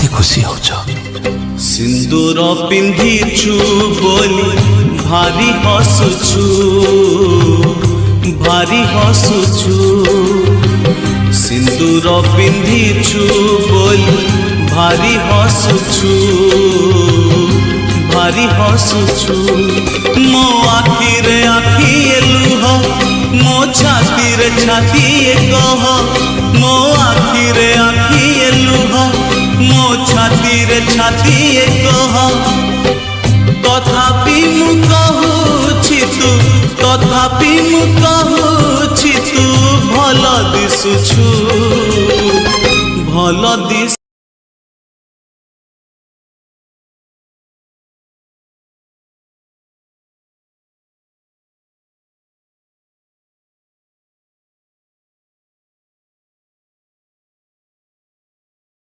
अति खुशी होछ। सिंदूर पिंधिछु बोली भारी हसुछु, भारी हसुछु। सिंदूर पिंधिछु बोली भारी हसुछु, भारी हसुछु। मो आखिरे आखिए लुह, मो छातीरे छातीए कह। मो आखिरे आखिए लुह, मो छातीरे छातीए कह। तथापि मु कहूछि तू, तथापि मु कहूछि तू भल दिसुछु, भल दिस